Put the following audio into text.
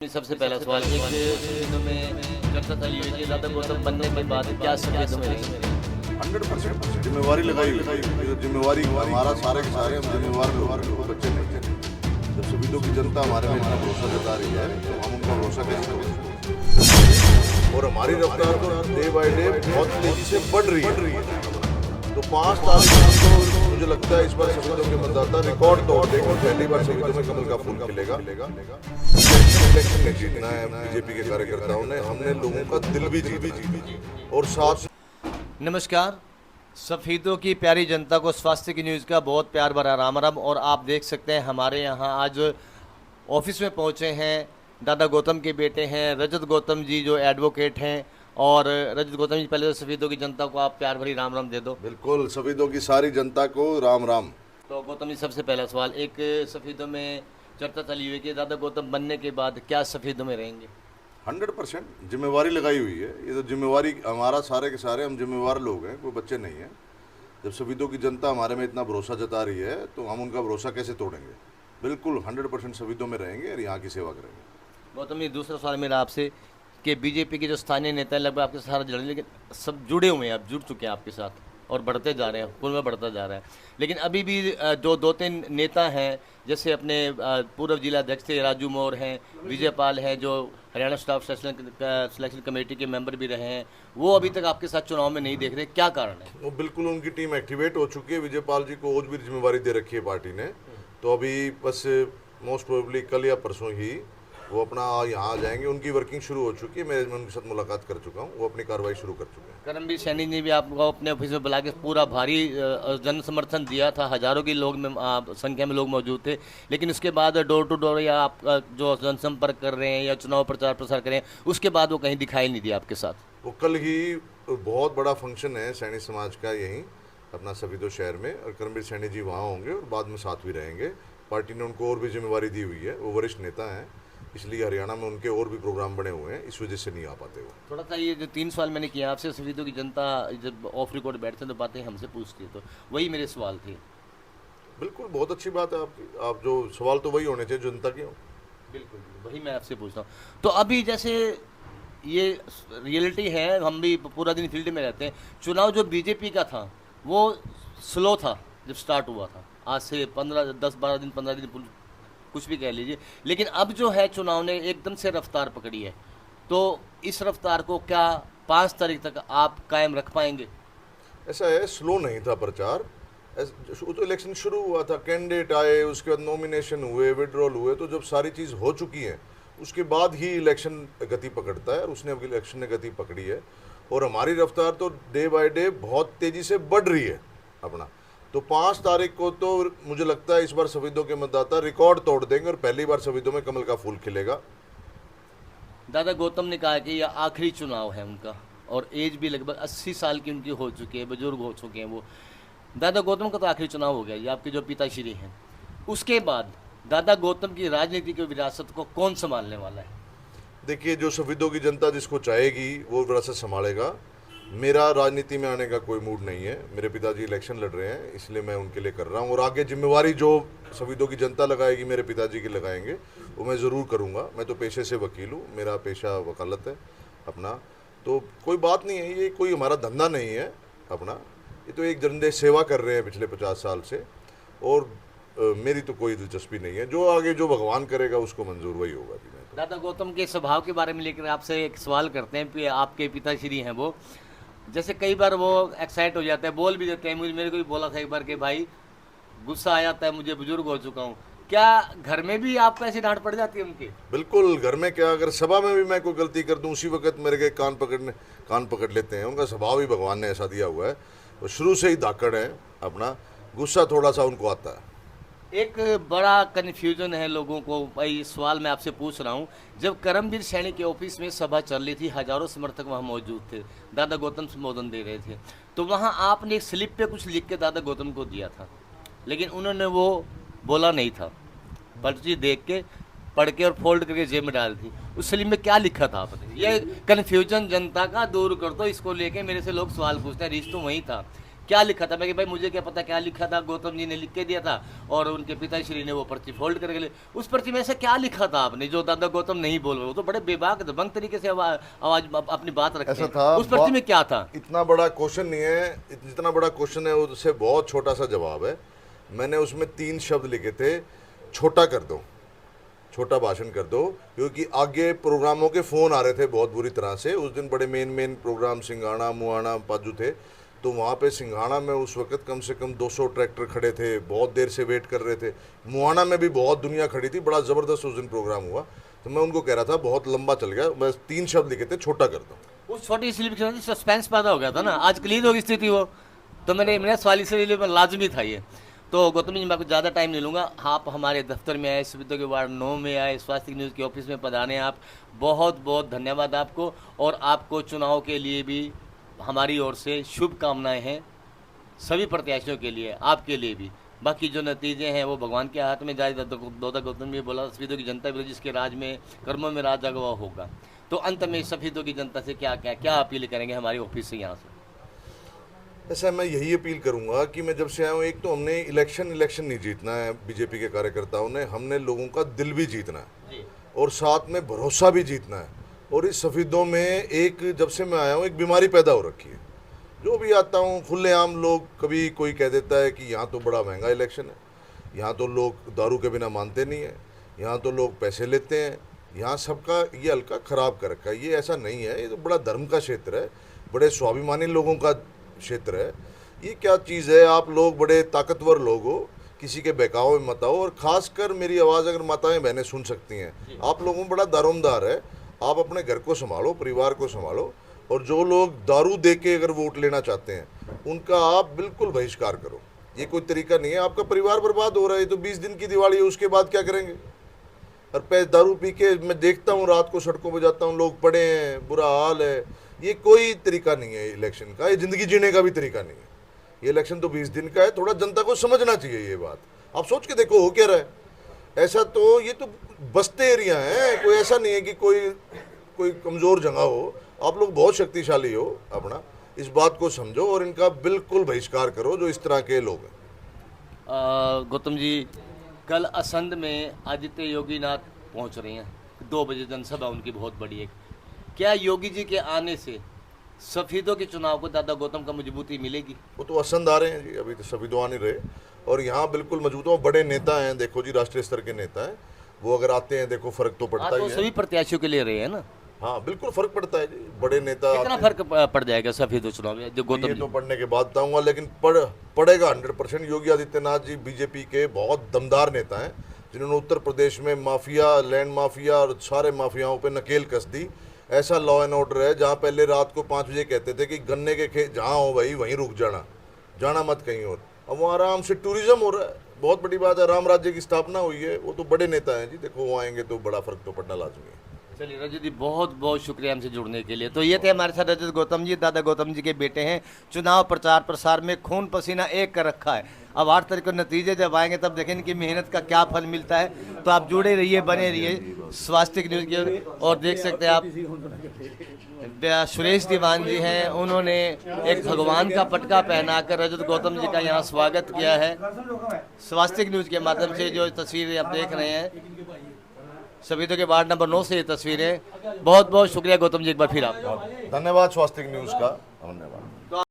सबसे पहला सवाल एक दिनों में चर्चा चली हुई कि दादा गौतम बनने के बाद क्या सफेद में रहेंगे? 100% जिम्मेवारी लगाई हुई है। ये जिम्मेवारी हमारा सारे के सारे हम जिम्मेवार लोग बच्चे नहीं। जब सभी की जनता हमारे में इतना भरोसा जता रही है तो हम उनका भरोसा कैसे करें? और हमारी रफ्तार तो डे बाय डे बहुत तेजी से बढ़ रही है। तो 5 तारीख को मुझे लगता है इस बार सफेदों के मतदाता रिकॉर्ड तोड़ देंगे। पहली बार सफेदों में कमल का फूल खिलेगा। इलेक्शन में जीतना है बीजेपी के कार्यकर्ताओं ने, हमने लोगों का दिल भी जीता और साथ। नमस्कार, सफ़ेदों की प्यारी जनता को स्वास्थ्य की न्यूज़ का बहुत प्यार भरा राम राम। और आप देख सकते हैं हमारे यहाँ आज ऑफिस में पहुँचे हैं दादा गौतम के बेटे हैं रजत गौतम जी, जो एडवोकेट हैं। और रजत गौतम जी, पहले तो सफ़ेदों की जनता को आप प्यार भरी राम राम दे दो। बिल्कुल, सफेदों की सारी जनता को राम राम। तो गौतम जी, सबसे पहला सवाल, एक सफ़ेदों में चर्चा चली हुई है कि दादा गौतम बनने के बाद क्या सफ़ेदों में रहेंगे? 100% जिम्मेवारी लगाई हुई है। ये तो जिम्मेवारी हमारा सारे के सारे हम जिम्मेवार लोग हैं, कोई बच्चे नहीं हैं। जब सफेदों की जनता हमारे में इतना भरोसा जता रही है तो हम उनका भरोसा कैसे तोड़ेंगे? बिल्कुल 100% सफेदों में रहेंगे और यहाँ की सेवा करेंगे। गौतम जी, दूसरा सवाल मेरा आपसे कि बीजेपी के जो स्थानीय नेता हैं लगभग आपके साथ जुड़े, लेकिन सब जुड़े हुए हैं, आप जुड़ चुके हैं आपके साथ और बढ़ते जा रहे हैं, कुल में बढ़ता जा रहा है। लेकिन अभी भी जो 2-3 नेता हैं, जैसे अपने पूर्व जिला अध्यक्ष थे राजू मौर्य हैं, विजय पाल हैं, जो हरियाणा स्टाफ सिलेक्शन कमेटी के मेंबर भी रहे हैं, वो अभी तक आपके साथ चुनाव में नहीं देख रहे, क्या कारण है? वो बिल्कुल उनकी टीम एक्टिवेट हो चुकी है। विजय पाल जी को और भी जिम्मेवारी दे रखी है पार्टी ने। तो अभी बस मोस्ट प्रोबेबली कल या परसों ही वो अपना यहाँ आ जाएंगे। उनकी वर्किंग शुरू हो चुकी है। मैं उनके साथ मुलाकात कर चुका हूँ, वो अपनी कार्रवाई शुरू कर चुके हैं। करमबीर सैनी ने भी आपको अपने ऑफिस में बुला के पूरा भारी जन समर्थन दिया था, हजारों की लोग में संख्या में लोग मौजूद थे। लेकिन उसके बाद डोर टू डोर या आप जो जनसंपर्क कर रहे हैं या चुनाव प्रचार प्रसार कर रहे हैं, उसके बाद वो कहीं दिखाई नहीं दिया आपके साथ। वो कल ही बहुत बड़ा फंक्शन है सैनी समाज का यहीं अपना सफेदों शहर में, और करमबीर सैनी जी वहाँ होंगे और बाद में साथ भी रहेंगे। पार्टी ने उनको और भी जिम्मेवारी दी हुई है, वो वरिष्ठ नेता हैं, इसलिए हरियाणा में उनके और भी प्रोग्राम बने हुए हैं, इस वजह से नहीं आ पाते वो। थोड़ा सा ये जो 3 सवाल मैंने किया आपसे, सफेदों की जनता जब ऑफ रिकॉर्ड बैठते हैं तो बातें हमसे पूछती है, तो वही मेरे सवाल थे। बिल्कुल, बहुत अच्छी बात है आपकी। आप जो सवाल तो वही होने चाहिए जनता के हो। बिल्कुल, वही मैं आपसे पूछता हूँ। तो अभी जैसे ये रियलिटी है, हम भी पूरा दिन फील्ड में रहते हैं। चुनाव जो बीजेपी का था वो स्लो था जब स्टार्ट हुआ था, आज से 10-12 दिन 15 दिन कुछ भी कह लीजिए। लेकिन अब जो है चुनाव ने एकदम से रफ्तार पकड़ी है, तो इस रफ्तार को क्या 5 तारीख तक आप कायम रख पाएंगे? ऐसा है, स्लो नहीं था प्रचार। तो इलेक्शन शुरू हुआ था, कैंडिडेट आए, उसके बाद नॉमिनेशन हुए, विड्रॉल हुए। तो जब सारी चीज़ हो चुकी है उसके बाद ही इलेक्शन गति पकड़ता है, और उसने अब इलेक्शन ने गति पकड़ी है। और हमारी रफ्तार तो डे बाय डे बहुत तेज़ी से बढ़ रही है अपना। तो 5 तारीख को तो मुझे लगता है इस बार सफेदों के मतदाता रिकॉर्ड तोड़ देंगे और पहली बार सफेदों में कमल का फूल खिलेगा। दादा गौतम ने कहा कि यह आखिरी चुनाव है उनका, और एज भी लगभग 80 साल की उनकी हो चुकी है, बुजुर्ग हो चुके हैं वो। दादा गौतम का तो आखिरी चुनाव हो गया, ये आपके जो पिताश्री हैं। उसके बाद दादा गौतम की राजनीति की विरासत को कौन संभालने वाला है? देखिए, जो सफेदों की जनता जिसको चाहेगी वो विरासत संभालेगा। मेरा राजनीति में आने का कोई मूड नहीं है। मेरे पिताजी इलेक्शन लड़ रहे हैं, इसलिए मैं उनके लिए कर रहा हूँ। और आगे जिम्मेवारी जो सफेदों की जनता लगाएगी, मेरे पिताजी की लगाएंगे, वो मैं ज़रूर करूँगा। मैं तो पेशे से वकील हूँ, मेरा पेशा वकालत है अपना। तो कोई बात नहीं है, ये कोई हमारा धंधा नहीं है अपना। ये तो एक जनदेश सेवा कर रहे हैं पिछले 50 साल से, और मेरी तो कोई दिलचस्पी नहीं है। जो आगे जो भगवान करेगा उसको मंजूर वही होगा जी। मैं तो दादा गौतम के स्वभाव के बारे में लेकर आपसे एक सवाल करते हैं कि आपके पिताश्री हैं वो, जैसे कई बार वो एक्साइट हो जाते हैं, बोल भी देते हैं। मेरे को भी बोला था एक बार कि भाई गुस्सा आ जाता है मुझे, बुजुर्ग हो चुका हूँ। क्या घर में भी आपको ऐसी डांट पड़ जाती है उनकी? बिल्कुल, घर में क्या, अगर सभा में भी मैं कोई गलती कर दूं उसी वक्त मेरे के कान पकड़ लेते हैं। उनका स्वभाव ही भगवान ने ऐसा दिया हुआ है, वो शुरू से ही धाकड़ है अपना। गुस्सा थोड़ा सा उनको आता है। एक बड़ा कन्फ्यूजन है लोगों को, भाई सवाल मैं आपसे पूछ रहा हूँ। जब करमबीर सैनी के ऑफिस में सभा चल रही थी, हजारों समर्थक वहाँ मौजूद थे, दादा गौतम संबोधन दे रहे थे, तो वहाँ आपने एक स्लिप पे कुछ लिख के दादा गौतम को दिया था, लेकिन उन्होंने वो बोला नहीं था, पर्ची देख के पढ़ के और फोल्ड करके जेब में डाल दी। उस स्लिप में क्या लिखा था आपने? ये कन्फ्यूजन जनता का दूर कर दो, इसको लेके मेरे से लोग सवाल पूछते हैं। रीच तो वही था क्या लिखा था? मैं कि भाई मुझे क्या पता क्या लिखा था, गौतम जी ने लिख के दिया था और उनके पिताश्री ने वो पर्ची फोल्ड करके ले। उस पर्ची में ऐसा क्या लिखा था आपने जो दादा गौतम नहीं बोल रहे? वो तो बड़े बेबाक दबंग तरीके से आवाज अपनी बात रखते ऐसा हैं। था, उस पर्ची में क्या था? इतना बड़ा क्वेश्चन नहीं है, जितना बड़ा क्वेश्चन है उससे बहुत छोटा सा जवाब है। मैंने उसमें 3 शब्द लिखे थे, छोटा कर दो, छोटा भाषण कर दो, क्योंकि आगे प्रोग्रामों के फ़ोन आ रहे थे बहुत बुरी तरह से। उस दिन बड़े मेन प्रोग्राम सिंघाड़ा, मुआना, पाजू थे, तो वहाँ पे सिंघाड़ा में उस वक्त कम से कम 200 ट्रैक्टर खड़े थे, बहुत देर से वेट कर रहे थे। मुआना में भी बहुत दुनिया खड़ी थी, बड़ा ज़बरदस्त उस दिन प्रोग्राम हुआ। तो मैं उनको कह रहा था बहुत लंबा चल गया, बस 3 शब्द लिखे थे, छोटा कर दो। उस छोटी स्लिप की वजह से सस्पेंस पैदा हो गया था ना, आज क्लीन होगी स्थिति वो। तो मेरा सवाल इसलिए लाजमी था ये। तो गौतम जी मैं आपको ज़्यादा टाइम नहीं लूँगा, आप हमारे दफ्तर में आए, सुविधा के वार्ड 9 में आए, स्वास्थ्य न्यूज़ के ऑफिस में पधारे आप, बहुत बहुत धन्यवाद आपको। और आपको चुनाव के लिए भी हमारी ओर से शुभकामनाएं हैं, सभी प्रत्याशियों के लिए, आपके लिए भी। बाकी जो नतीजे हैं वो भगवान के हाथ में जाए। दादा गौतम जी बोला सफीदों की जनता भी जिसके राज में कर्मों में राज जागा होगा। तो अंत में सफीदों की जनता से क्या अपील करेंगे हमारे ऑफिस से यहाँ से? ऐसा मैं यही अपील करूंगा कि मैं जब से आया हूँ, एक तो हमने इलेक्शन नहीं जीतना है बीजेपी के कार्यकर्ताओं ने, हमने लोगों का दिल भी जीतना है और साथ में भरोसा भी जीतना है। और इस सफीदों में एक, जब से मैं आया हूँ, एक बीमारी पैदा हो रखी है। जो भी आता हूँ खुलेआम लोग, कभी कोई कह देता है कि यहाँ तो बड़ा महंगा इलेक्शन है, यहाँ तो लोग दारू के बिना मानते नहीं है, यहाँ तो लोग पैसे लेते हैं, यहाँ सबका ये हल्का ख़राब कर रखा है। ये ऐसा नहीं है, ये तो बड़ा धर्म का क्षेत्र है, बड़े स्वाभिमानी लोगों का क्षेत्र है। ये क्या चीज़ है? आप लोग बड़े ताकतवर लोग हो, किसी के बहकावे में मत आओ। और ख़ासकर मेरी आवाज़ अगर माताएं बहनें सुन सकती हैं, आप लोगों में बड़ा दारोमदार है, आप अपने घर को संभालो, परिवार को संभालो। और जो लोग दारू दे के अगर वोट लेना चाहते हैं उनका आप बिल्कुल बहिष्कार करो। ये कोई तरीका नहीं है, आपका परिवार बर्बाद हो रहा है। तो 20 दिन की दिवाली है, उसके बाद क्या करेंगे? और दारू पी के मैं देखता हूँ, रात को सड़कों पर जाता हूँ, लोग पड़े हैं, बुरा हाल है। ये कोई तरीका नहीं है इलेक्शन का, ये ज़िंदगी जीने का भी तरीका नहीं है। ये इलेक्शन तो 20 दिन का है, थोड़ा जनता को समझना चाहिए ये बात। आप सोच के देखो हो क्या रहा है। ऐसा तो ये तो बस्ते एरिया हैं, कोई ऐसा नहीं है कि कोई कमज़ोर जगह हो। आप लोग बहुत शक्तिशाली हो, अपना इस बात को समझो और इनका बिल्कुल बहिष्कार करो जो इस तरह के लोग हैं। गौतम जी, कल असंध में आदित्य योगीनाथ पहुंच रहे हैं, 2 बजे जनसभा उनकी बहुत बड़ी है। क्या योगी जी के आने से सफीदों के चुनाव को दादा गौतम का मजबूती मिलेगी? वो तो असंध आ रहे हैं जी, अभी तो सफीदों आ नहीं रहे। और यहाँ बिल्कुल मजबूत हो, बड़े नेता हैं, देखो जी, राष्ट्रीय स्तर के नेता हैं, वो अगर आते हैं देखो फर्क तो पड़ता ही है। सभी प्रत्याशियों के लिए रहे हैं ना? हाँ बिल्कुल फर्क पड़ता है जी, बड़े नेता। कितना फर्क पड़ जाएगा सफीदों चुनाव में जो गौतम? ये तो पढ़ने के बाद बताऊंगा, लेकिन पड़ेगा 100%। योगी आदित्यनाथ जी बीजेपी के बहुत दमदार नेता हैं, जिन्होंने उत्तर प्रदेश में माफिया, लैंड माफिया और सारे माफियाओं पे नकेल कस दी। ऐसा लॉ एंड ऑर्डर है जहाँ पहले रात को 5 बजे कहते थे कि गन्ने के खेत जहाँ हो भाई वहीं रुक जाना मत कहीं और। अब वहाँ आराम से टूरिज्म हो रहा है, बहुत बड़ी बात है। राम राज्य की स्थापना हुई है, वो तो बड़े नेता हैं जी, देखो वो आएंगे तो बड़ा फर्क तो पड़ना लाजमी है। चलिए रजत जी, बहुत बहुत शुक्रिया हमसे जुड़ने के लिए। तो ये थे हमारे साथ रजत गौतम जी, दादा गौतम जी के बेटे हैं। चुनाव प्रचार प्रसार में खून पसीना एक कर रखा है। अब 8 तारीख को नतीजे जब आएंगे तब देखें इनकी मेहनत का क्या फल मिलता है। तो आप जुड़े रहिए, बने रहिए स्वास्थ्य न्यूज़ के। और देख सकते हैं आप, सुरेश दीवान जी हैं, उन्होंने एक भगवान का पटका पहनाकर रजत गौतम जी का यहाँ स्वागत किया है। स्वास्थ्य न्यूज़ के माध्यम से जो तस्वीरें आप देख रहे हैं, सफीदों के वार्ड नंबर 9 से ये तस्वीरें। बहुत बहुत शुक्रिया गौतम जी, एक बार फिर आपका धन्यवाद स्वास्थ्य न्यूज़ का, धन्यवाद।